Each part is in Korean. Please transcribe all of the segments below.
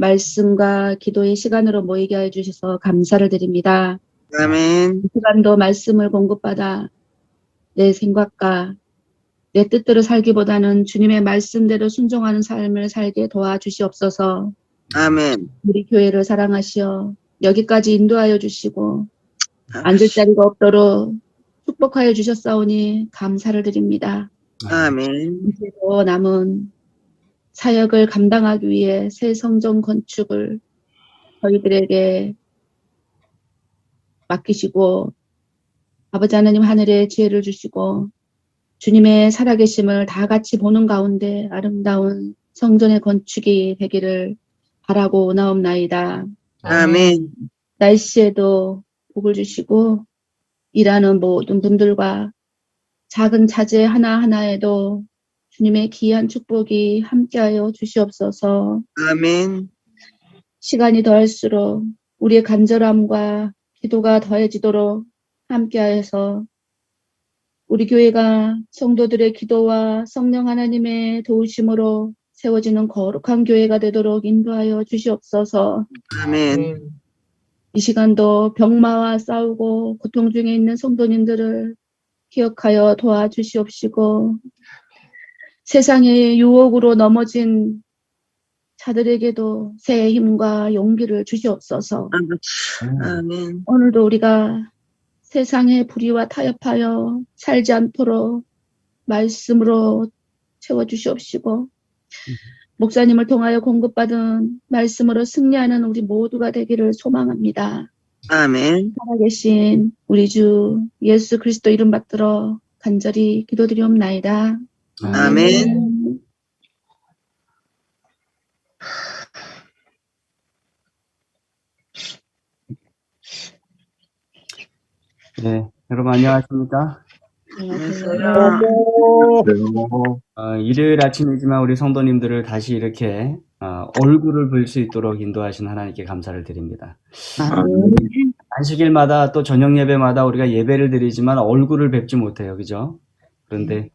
말씀과 기도의 시간으로 모이게 해주셔서 감사를 드립니다. 아멘. 이 시간도 말씀을 공급받아 내 생각과 내 뜻대로 살기보다는 주님의 말씀대로 순종하는 삶을 살게 도와주시옵소서. 아멘. 우리 교회를 사랑하시어 여기까지 인도하여 주시고 앉을 자리가 없도록 축복하여 주셨사오니 감사를 드립니다. 아멘. 이제도 남은 사역을 감당하기 위해 새 성전 건축을 저희들에게 맡기시고 아버지 하나님 하늘에 지혜를 주시고 주님의 살아계심을 다 같이 보는 가운데 아름다운 성전의 건축이 되기를 바라고 나옵나이다. 아멘. 날씨에도 복을 주시고 일하는 모든 분들과 작은 자재 하나하나에도 주님의 귀한 축복이 함께하여 주시옵소서. 아멘. 시간이 더할수록 우리의 간절함과 기도가 더해지도록 함께하여서 우리 교회가 성도들의 기도와 성령 하나님의 도우심으로 세워지는 거룩한 교회가 되도록 인도하여 주시옵소서. 아멘. 이 시간도 병마와 싸우고 고통 중에 있는 성도님들을 기억하여 도와주시옵시고 세상의 유혹으로 넘어진 자들에게도 새 힘과 용기를 주시옵소서. 아멘. 오늘도 우리가 세상의 불의와 타협하여 살지 않도록 말씀으로 채워주시옵시고 목사님을 통하여 공급받은 말씀으로 승리하는 우리 모두가 되기를 소망합니다. 아멘. 살아계신 우리 주 예수 그리스도 이름 받들어 간절히 기도드리옵나이다. 아멘. 네, 여러분 안녕하십니까? 일요일 아침이지만 우리 성도님들을 다시 이렇게 얼굴을 볼 수 있도록 인도하신 하나님께 감사를 드립니다. 안식일마다 또 저녁 예배마다 우리가 예배를 드리지만 얼굴을 뵙지 못해요, 그죠? 그런데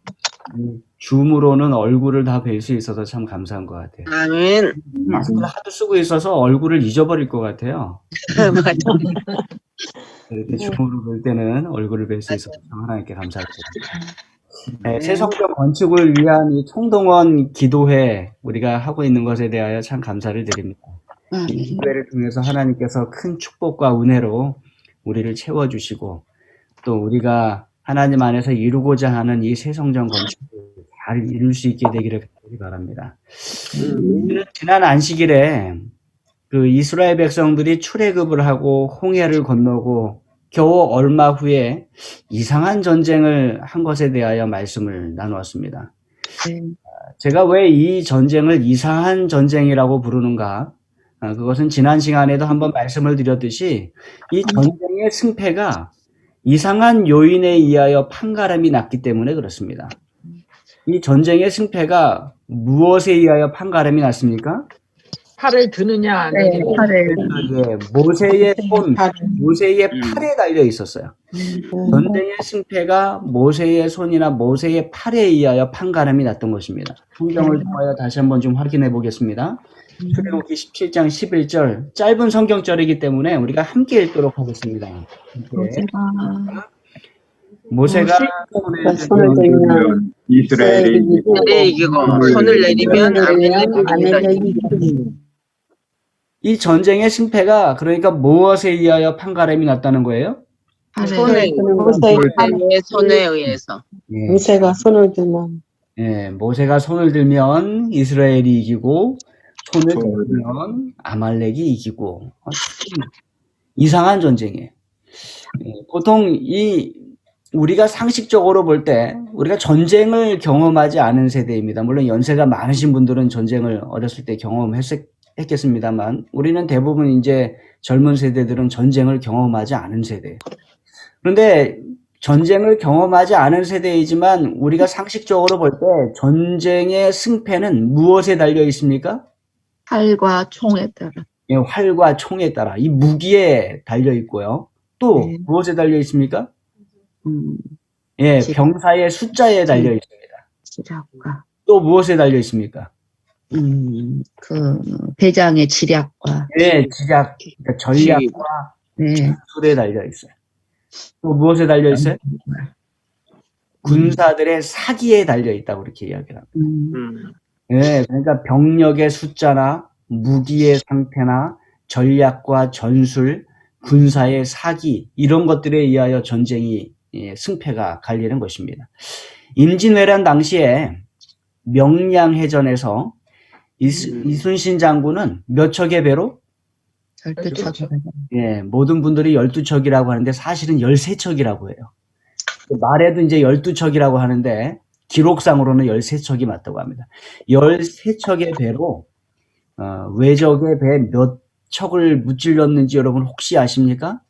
줌으로는 얼굴을 다 뵐 수 있어서 참 감사한 것 같아요. 아멘. 마스크를 하도 쓰고 있어서 얼굴을 잊어버릴 것 같아요. 맞아. 이렇게 줌으로 볼 때는 얼굴을 뵐 수 있어서 참 하나님께 감사를 드립니다. 네, 새 성전 건축을 위한 이 총동원 기도회 우리가 하고 있는 것에 대하여 참 감사를 드립니다. 이 기도회를 통해서 하나님께서 큰 축복과 은혜로 우리를 채워주시고 또 우리가 하나님 안에서 이루고자 하는 이 새 성전 건축을 잘 이룰 수 있게 되기를 바랍니다. 지난 안식일에 그 이스라엘 백성들이 출애굽을 하고 홍해를 건너고 겨우 얼마 후에 이상한 전쟁을 한 것에 대하여 말씀을 나누었습니다. 제가 왜 이 전쟁을 이상한 전쟁이라고 부르는가? 그것은 지난 시간에도 한번 말씀을 드렸듯이 이 전쟁의 승패가 이상한 요인에 의하여 판가름이 났기 때문에 그렇습니다. 이 전쟁의 승패가 무엇에 의하여 판가름이 났습니까? 팔을 드느냐 안 네, 드느냐. 팔을. 예, 모세의 손, 모세의 팔에 달려 있었어요. 전쟁의 승패가 모세의 손이나 모세의 팔에 의하여 판가름이 났던 것입니다. 성경을 통하여 다시 한번 좀 확인해 보겠습니다. 출애굽기 17장 11절 짧은 성경절이기 때문에 우리가 함께 읽도록 하겠습니다. 모세가 손을 들면 이스라엘이 이기고 손을 내리면 아멜렉이 이기고. 이 전쟁의 승패가 그러니까 무엇에 의하여 판가름이 났다는 거예요? 손에 손에 의해서. 예. 모세가 손을 들면 예, 모세가 손을 들면 이스라엘이 이기고 손을 들면 아말렉이 이기고 이상한 전쟁이에요. 예, 보통 우리가 상식적으로 볼 때 우리가 전쟁을 경험하지 않은 세대입니다. 물론 연세가 많으신 분들은 전쟁을 어렸을 때 경험했겠습니다만 우리는 대부분 이제 젊은 세대들은 전쟁을 경험하지 않은 세대예요. 그런데 전쟁을 경험하지 않은 세대이지만 우리가 상식적으로 볼 때 전쟁의 승패는 무엇에 달려 있습니까? 활과 총에 따라. 예, 활과 총에 따라 이 무기에 달려 있고요. 또 무엇에 달려 있습니까? 예, 병사의 숫자에 달려 있습니다. 지략과. 또 무엇에 달려 있습니까? 그 대장의 지략과 네, 지략, 그러니까 전략과 네. 전술에 달려 있어요. 또 무엇에 달려 있어요? 군사들의 사기에 달려 있다고 이렇게 이야기를 합니다. 네, 그러니까 병력의 숫자나 무기의 상태나 전략과 전술, 군사의 사기 이런 것들에 의하여 전쟁이 승패가 갈리는 것입니다. 임진왜란 당시에 명량해전에서 이순신 장군은 몇 척의 배로? 12척. 예, 모든 분들이 12척이라고 하는데 사실은 13척이라고 해요. 말에도 이제 12척이라고 하는데 기록상으로는 13척이 맞다고 합니다. 13척의 배로 외적의 배 몇 척을 무찔렀는지 여러분 혹시 아십니까?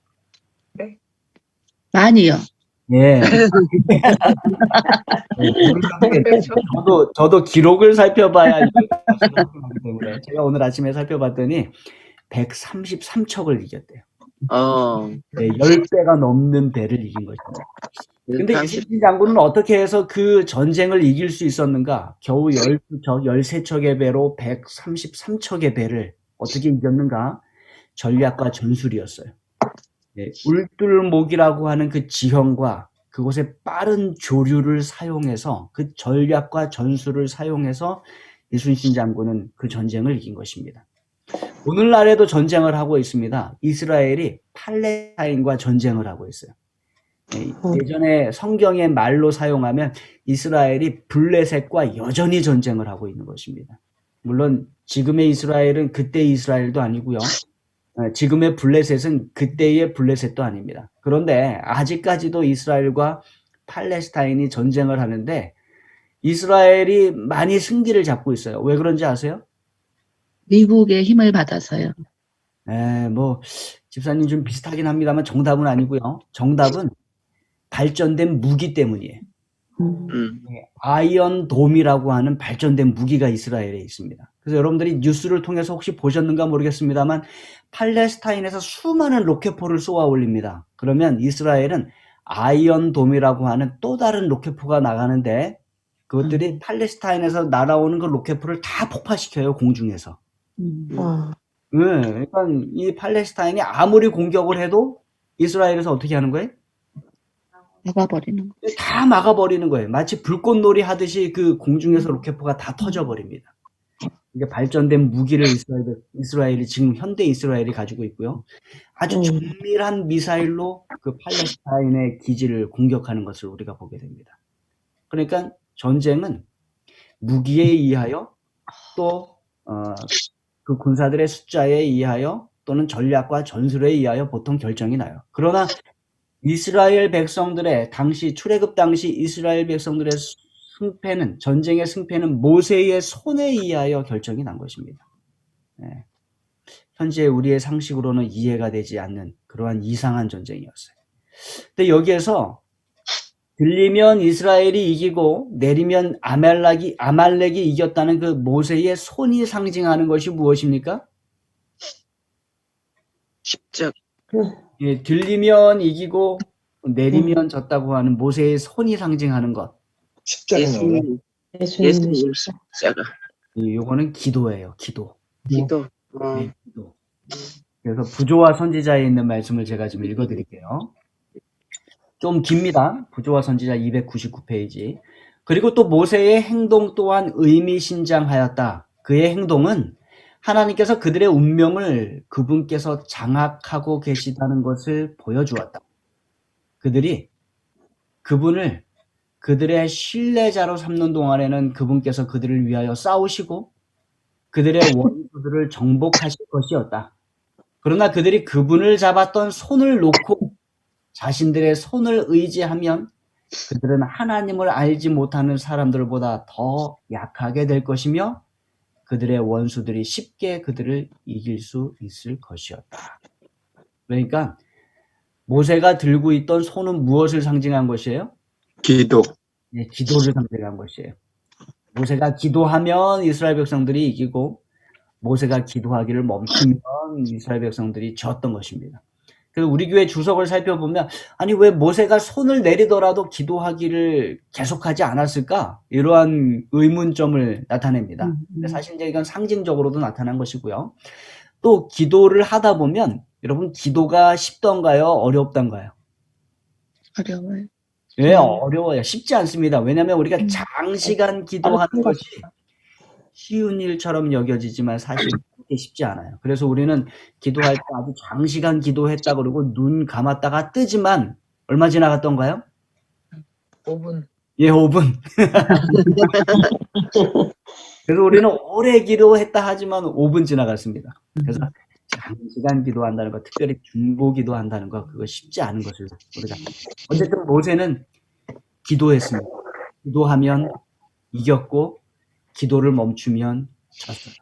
많이요. 예. 저도 기록을 살펴봐야 이걸 하기 때문에 제가 오늘 아침에 살펴봤더니 133척을 이겼대요. 네, 10배가 넘는 배를 이긴 것입니다. 근데 이순신 장군은 어떻게 해서 그 전쟁을 이길 수 있었는가? 겨우 12척, 13척의 배로 133척의 배를 어떻게 이겼는가? 전략과 전술이었어요. 네, 울들목이라고 하는 그 지형과 그곳의 빠른 조류를 사용해서 그 전략과 전술을 사용해서 이순신 장군은 그 전쟁을 이긴 것입니다. 오늘날에도 전쟁을 하고 있습니다. 이스라엘이 팔레스타인과 전쟁을 하고 있어요. 예전에 성경의 말로 사용하면 이스라엘이 블레셋과 여전히 전쟁을 하고 있는 것입니다. 물론 지금의 이스라엘은 그때의 이스라엘도 아니고요. 지금의 블레셋은 그때의 블레셋도 아닙니다. 그런데 아직까지도 이스라엘과 팔레스타인이 전쟁을 하는데 이스라엘이 많이 승기를 잡고 있어요. 왜 그런지 아세요? 미국의 힘을 받아서요. 뭐 집사님 좀 비슷하긴 합니다만 정답은 아니고요. 정답은 발전된 무기 때문이에요. 아이언돔이라고 하는 발전된 무기가 이스라엘에 있습니다. 그래서 여러분들이 뉴스를 통해서 혹시 보셨는가 모르겠습니다만 팔레스타인에서 수많은 로켓포를 쏘아 올립니다. 그러면 이스라엘은 아이언돔이라고 하는 또 다른 로켓포가 나가는데 그것들이 팔레스타인에서 날아오는 그 로켓포를 다 폭파시켜요, 공중에서. 그러니까 이 팔레스타인이 아무리 공격을 해도 이스라엘에서 어떻게 하는 거예요? 막아버리는 거. 다 막아버리는 거예요. 마치 불꽃놀이 하듯이 그 공중에서 로켓포가 다 터져버립니다. 이게 발전된 무기를 이스라엘이 지금 현대 이스라엘이 가지고 있고요. 아주 정밀한 미사일로 그 팔레스타인의 기지를 공격하는 것을 우리가 보게 됩니다. 그러니까 전쟁은 무기에 의하여 또 그 군사들의 숫자에 의하여 또는 전략과 전술에 의하여 보통 결정이 나요. 그러나 이스라엘 백성들의 당시 출애굽 당시 이스라엘 백성들의 승패는 전쟁의 승패는 모세의 손에 의하여 결정이 난 것입니다. 네. 현재 우리의 상식으로는 이해가 되지 않는 그러한 이상한 전쟁이었어요. 근데 여기에서 들리면 이스라엘이 이기고 내리면 아말렉이 이겼다는 그 모세의 손이 상징하는 것이 무엇입니까? 십자가. 예, 들리면 이기고 내리면 졌다고 하는 모세의 손이 상징하는 것. 예수님 십자가. 요거는 기도예요. 기도. 기도. 네, 기도. 그래서 부조와 선지자에 있는 말씀을 제가 좀 읽어드릴게요. 좀 깁니다. 부조와 선지자 299페이지. 그리고 또 모세의 행동 또한 의미심장하였다. 그의 행동은 하나님께서 그들의 운명을 그분께서 장악하고 계시다는 것을 보여주었다. 그들이 그분을 그들의 신뢰자로 삼는 동안에는 그분께서 그들을 위하여 싸우시고 그들의 원수들을 정복하실 것이었다. 그러나 그들이 그분을 잡았던 손을 놓고 자신들의 손을 의지하면 그들은 하나님을 알지 못하는 사람들보다 더 약하게 될 것이며 그들의 원수들이 쉽게 그들을 이길 수 있을 것이었다. 그러니까 모세가 들고 있던 손은 무엇을 상징한 것이에요? 기도. 네, 기도를 상징한 것이에요. 모세가 기도하면 이스라엘 백성들이 이기고 모세가 기도하기를 멈추면 이스라엘 백성들이 졌던 것입니다. 그래서 우리 교회 주석을 살펴보면 아니 왜 모세가 손을 내리더라도 기도하기를 계속하지 않았을까? 이러한 의문점을 나타냅니다. 근데 사실 이제 이건 상징적으로도 나타난 것이고요. 또 기도를 하다 보면 여러분 기도가 쉽던가요? 어렵던가요? 어려워요. 왜 어려워요? 쉽지 않습니다. 왜냐하면 우리가 장시간 기도하는 것이 쉬운 일처럼 여겨지지만 사실 그렇게 쉽지 않아요. 그래서 우리는 기도할 때 아주 장시간 기도했다 그러고 눈 감았다가 뜨지만 얼마 지나갔던가요? 5분. 예, 5분. 그래서 우리는 오래 기도했다 하지만 5분 지나갔습니다. 그래서 장시간 기도한다는 것, 특별히 중보 기도한다는 것, 그거 쉽지 않은 것을 우리가. 어쨌든 모세는 기도했습니다. 기도하면 이겼고, 기도를 멈추면 졌어요.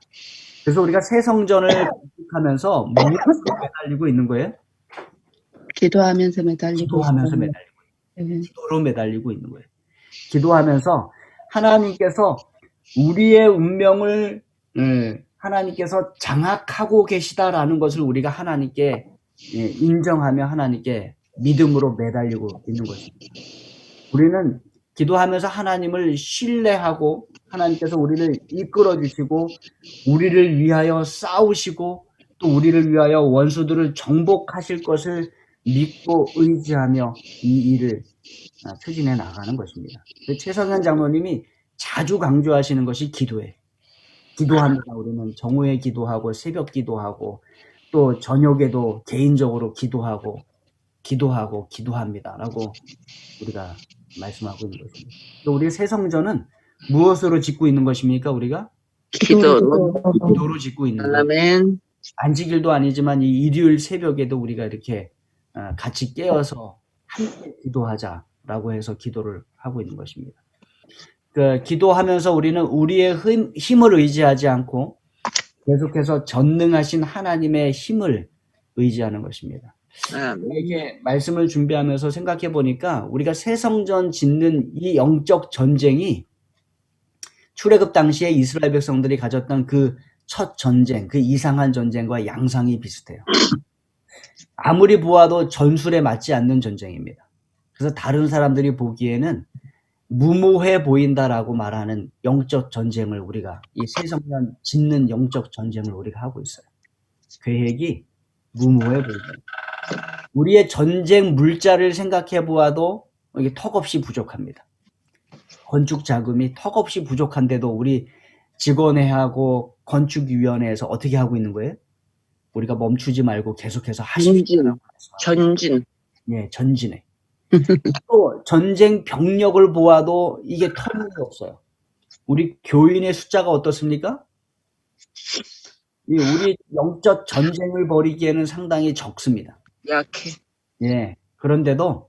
그래서 우리가 새 성전을 건축하면서 무엇으로 매달리고 있는 거예요? 기도하면서 매달리고 기도하면서 있어요. 매달리고 네. 기도로 매달리고 있는 거예요. 기도하면서 하나님께서 우리의 운명을 하나님께서 장악하고 계시다라는 것을 우리가 하나님께 인정하며 하나님께 믿음으로 매달리고 있는 것입니다. 우리는 기도하면서 하나님을 신뢰하고 하나님께서 우리를 이끌어 주시고 우리를 위하여 싸우시고 또 우리를 위하여 원수들을 정복하실 것을 믿고 의지하며 이 일을 추진해 나가는 것입니다. 최성현 장로님이 자주 강조하시는 것이 기도예요. 기도합니다. 우리는 정오에 기도하고 새벽 기도하고 또 저녁에도 개인적으로 기도합니다라고 우리가 말씀하고 있는 것입니다. 또 우리 새 성전은 무엇으로 짓고 있는 것입니까? 우리가 기도로 짓고 있는 거예요. 아멘. 안식일도 아니지만 이 일요일 새벽에도 우리가 이렇게 같이 깨어서 함께 기도하자라고 해서 기도를 하고 있는 것입니다. 기도하면서 우리는 우리의 힘을 의지하지 않고 계속해서 전능하신 하나님의 힘을 의지하는 것입니다. 이렇게 말씀을 준비하면서 생각해 보니까 우리가 새 성전 짓는 이 영적 전쟁이 출애굽 당시에 이스라엘 백성들이 가졌던 그 첫 전쟁, 그 이상한 전쟁과 양상이 비슷해요. 아무리 보아도 전술에 맞지 않는 전쟁입니다. 그래서 다른 사람들이 보기에는 무모해 보인다라고 말하는 영적 전쟁을 우리가 이 새 성전 짓는 영적 전쟁을 우리가 하고 있어요. 계획이 무모해 보인다. 우리의 전쟁 물자를 생각해 보아도 이게 턱없이 부족합니다. 건축 자금이 턱없이 부족한데도 우리 직원회하고 건축위원회에서 어떻게 하고 있는 거예요? 우리가 멈추지 말고 계속해서 하십시오. 전진. 예, 전진해. 또 전쟁 병력을 보아도 이게 터무니없어요. 우리 교인의 숫자가 어떻습니까? 우리 영적 전쟁을 벌이기에는 상당히 적습니다. 약해. 예. 그런데도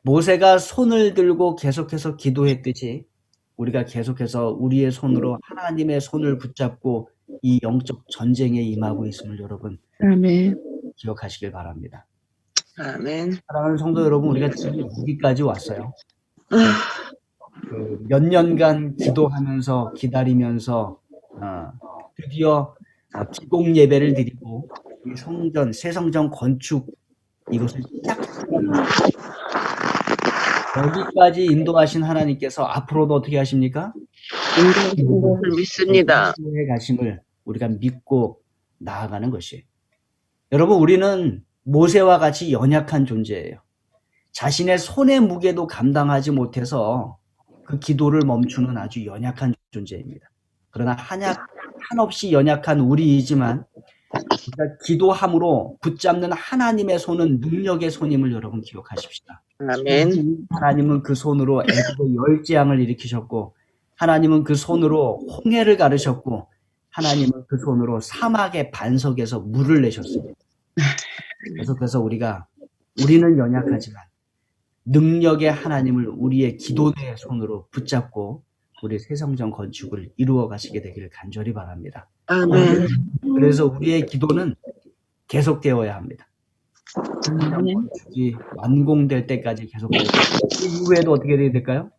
모세가 손을 들고 계속해서 기도했듯이 우리가 계속해서 우리의 손으로 하나님의 손을 붙잡고 이 영적 전쟁에 임하고 있음을 여러분 아멘. 기억하시길 바랍니다. 아멘. 사랑하는 성도 여러분, 우리가 지금 여기까지 왔어요. 몇 년간 기도하면서 기다리면서 드디어 기공 예배를 드리고 이 성전, 새 성전 건축 이것을 시작합니다. 여기까지 인도하신 하나님께서 앞으로도 어떻게 하십니까? 인도를 믿습니다. 인도해 가심을 우리가 믿고 나아가는 것이에요. 여러분, 우리는 모세와 같이 연약한 존재예요. 자신의 손의 무게도 감당하지 못해서 그 기도를 멈추는 아주 연약한 존재입니다. 그러나 한없이 연약한 우리이지만 우리가 기도함으로 붙잡는 하나님의 손은 능력의 손임을 여러분 기억하십시다. 아멘. 하나님은 그 손으로 애굽의 열재앙을 일으키셨고 하나님은 그 손으로 홍해를 가르셨고 하나님은 그 손으로 사막의 반석에서 물을 내셨습니다. 계속해서 우리는 연약하지만 능력의 하나님을 우리의 기도의 손으로 붙잡고 우리 새 성전 건축을 이루어 가시게 되기를 간절히 바랍니다. 아멘. 그래서 우리의 기도는 계속되어야 합니다. 건축이 완공될 때까지 계속돼야 됩니다. 그 이후에도 어떻게 해야 될까요?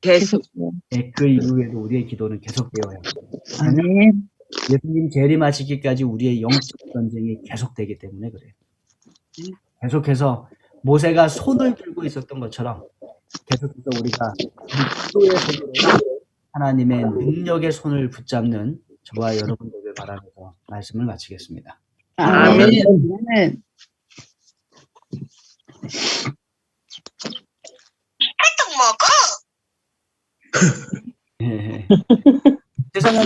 계속. 네, 그 이후에도 우리의 기도는 계속되어야 합니다. 아멘. 예수님 재림하시기까지 우리의 영적 전쟁이 계속되기 때문에 그래요. 계속해서 모세가 손을 들고 있었던 것처럼 계속해서 우리가 기도의 손으로 하나님의 능력의 손을 붙잡는 저와 여러분 되길 바라면서 말씀을 마치겠습니다. 아멘. 아멘. 예. 세상에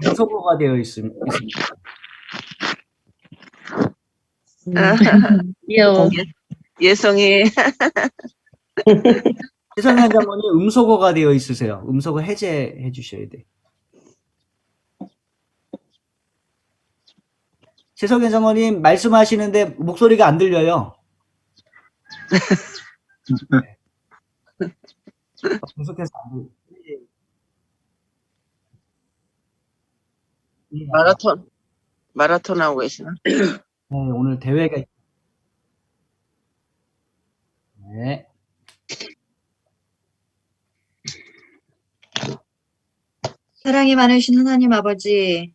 음소거가 되어 있습니다. 귀여워. 예성이 세상에 장모님 음소거가 되어 있으세요. 음소거 해제해 주셔야 돼. 세성현 장모님 말씀하시는데 목소리가 안 들려요. 계속해서 안 들려요. 마라톤 하고 계시나? 네, 오늘 대회가 있- 네. 사랑이 많으신 하나님 아버지,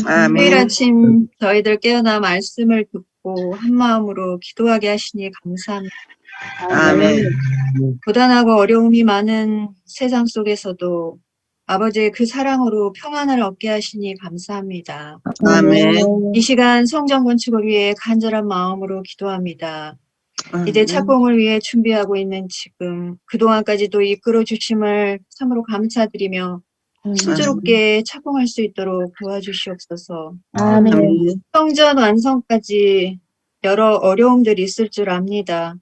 아멘. 토요일 아침 저희들 깨어나 말씀을 듣고 한 마음으로 기도하게 하시니 감사합니다. 아멘. 고단하고 어려움이 많은 세상 속에서도 아버지의 그 사랑으로 평안을 얻게 하시니 감사합니다. 아멘. 이 시간 성전 건축을 위해 간절한 마음으로 기도합니다. 이제 착공을 위해 준비하고 있는 지금 그동안까지도 이끌어 주심을 참으로 감사드리며 순조롭게 착공할 수 있도록 도와주시옵소서. 아멘. 아멘. 성전 완성까지 여러 어려움들이 있을 줄 압니다.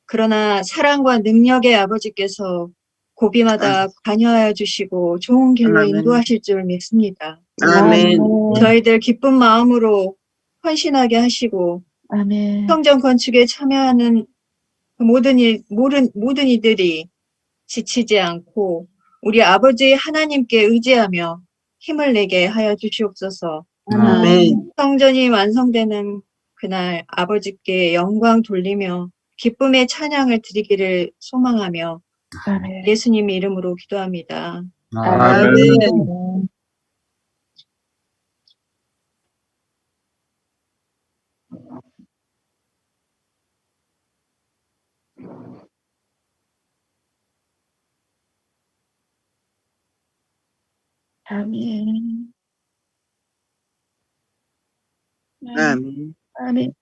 그러나 사랑과 능력의 아버지께서 고비마다 관여하여 주시고 좋은 길로 아멘. 인도하실 줄 믿습니다. 아멘. 저희들 기쁜 마음으로 헌신하게 하시고 아멘. 성전 건축에 참여하는 모든 이들이 지치지 않고 우리 아버지 하나님께 의지하며 힘을 내게 하여 주시옵소서. 아멘. 성전이 완성되는 그날 아버지께 영광 돌리며 기쁨의 찬양을 드리기를 소망하며 아멘. 예수님 이름으로 기도합니다. 아멘. 아멘. 아멘.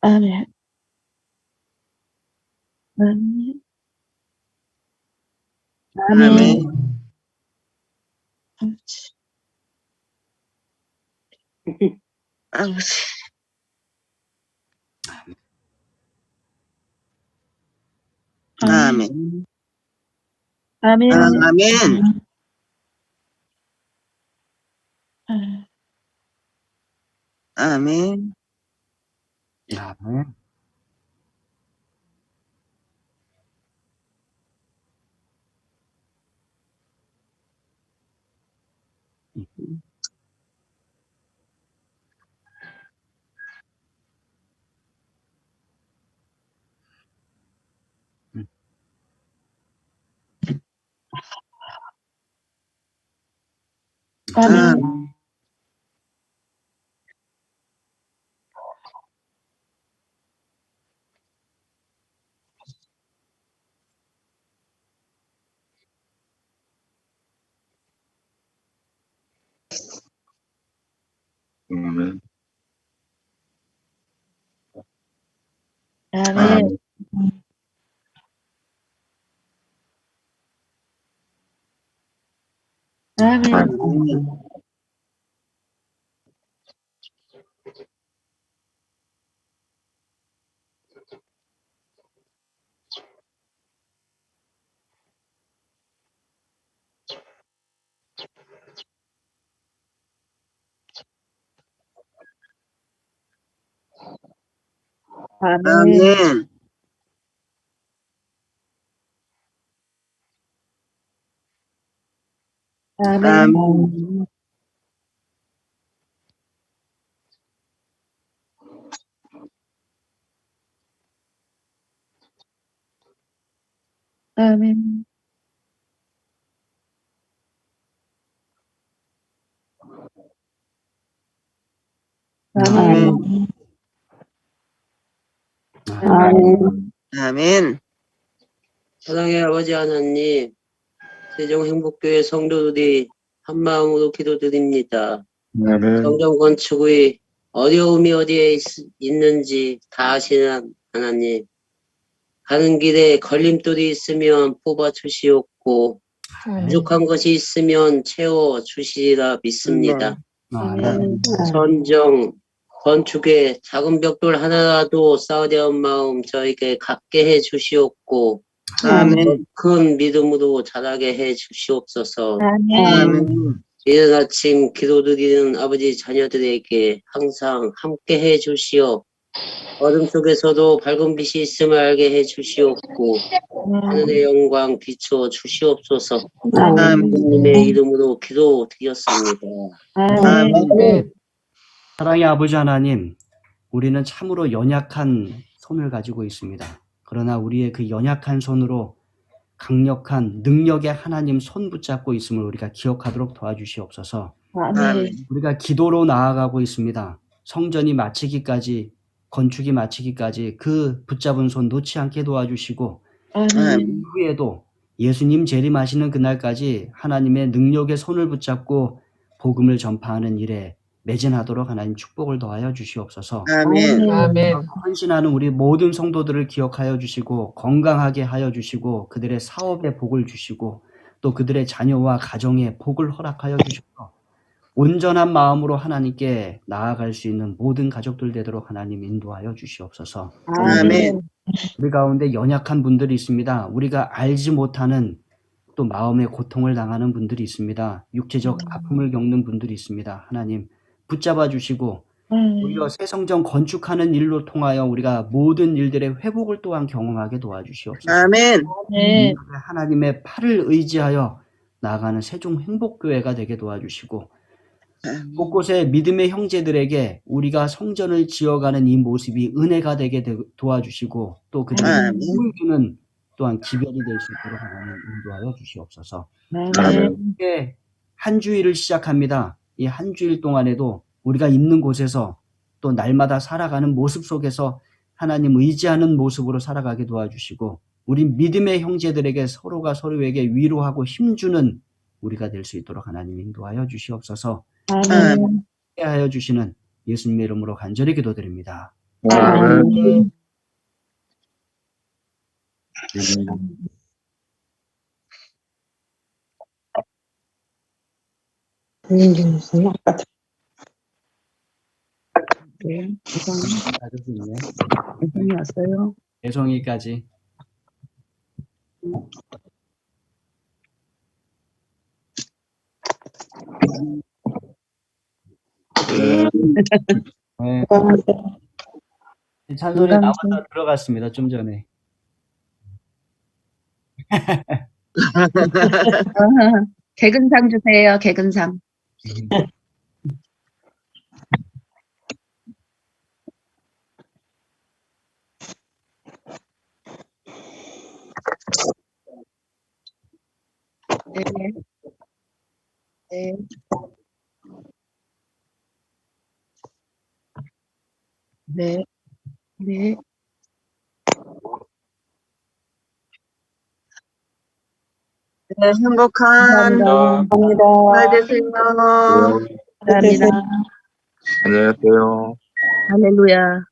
아멘. 아멘. 아멘. 아멘. 아버지. 아멘. 아멘. 아멘. 아멘. 아멘. 아멘. 아멘. 아멘. 아멘. 아멘. 아멘. 아멘. 아멘. 아멘. 아멘. 사랑의 아버지 하나님, 세종행복교회 성도들이 한마음으로 기도드립니다. 성전 건축의 어려움이 어디에 있는지 다 아시는 하나님, 가는 길에 걸림돌이 있으면 뽑아주시옵고 부족한 것이 있으면 채워주시리라 믿습니다. 선정 건축에 작은 벽돌 하나라도 쌓으려는 마음 저에게 갖게 해 주시옵고 아멘. 큰 믿음으로 자라게 해 주시옵소서. 아멘. 이른 아침 기도드리는 아버지 자녀들에게 항상 함께 해 주시오. 어둠 속에서도 밝은 빛이 있음을 알게 해 주시옵고 하늘의 영광 비춰 주시옵소서. 하나님의 이름으로 기도드렸습니다. 아멘. 사랑의 아버지 하나님, 우리는 참으로 연약한 손을 가지고 있습니다. 그러나 우리의 그 연약한 손으로 강력한 능력의 하나님 손 붙잡고 있음을 우리가 기억하도록 도와주시옵소서. 아멘. 우리가 기도로 나아가고 있습니다. 성전이 마치기까지, 건축이 마치기까지 그 붙잡은 손 놓지 않게 도와주시고 아멘. 후에도 예수님 재림하시는 그날까지 하나님의 능력의 손을 붙잡고 복음을 전파하는 일에 매진하도록 하나님 축복을 더하여 주시옵소서. 아멘. 아멘. 헌신하는 우리 모든 성도들을 기억하여 주시고 건강하게 하여 주시고 그들의 사업에 복을 주시고 또 그들의 자녀와 가정에 복을 허락하여 주시고 온전한 마음으로 하나님께 나아갈 수 있는 모든 가족들 되도록 하나님 인도하여 주시옵소서. 아멘. 우리 가운데 연약한 분들이 있습니다. 우리가 알지 못하는 또 마음의 고통을 당하는 분들이 있습니다. 육체적 아픔을 겪는 분들이 있습니다. 하나님 붙잡아 주시고 오히려 새 성전 건축하는 일로 통하여 우리가 모든 일들의 회복을 또한 경험하게 도와주시옵소서. 아멘. 하나님의 팔을 의지하여 나아가는 세종 행복교회가 되게 도와주시고 곳곳에 믿음의 형제들에게 우리가 성전을 지어가는 이 모습이 은혜가 되게 도와주시고 또 그들에게 힘을 주는 또한 기별이 될 수 있도록 하나님 인도하여 주시옵소서. 이렇게 한 주일을 시작합니다. 이 한 주일 동안에도 우리가 있는 곳에서 또 날마다 살아가는 모습 속에서 하나님 의지하는 모습으로 살아가게 도와주시고 우리 믿음의 형제들에게 서로가 서로에게 위로하고 힘주는 우리가 될 수 있도록 하나님 인도하여 주시옵소서. 아멘. 하여 주시는 예수님의 이름으로 간절히 기도드립니다. 아멘. 네, 가질 수 있네. 예정이 왔어요. 예송이까지. 네. 찬소리 나왔다 들어갔습니다. 좀 전에. 개근상 주세요. 개근상. 네. 네. 네. 네. 네, 행복한 날 되세요. 감사합니다. 안녕히 계세요. 할렐루야.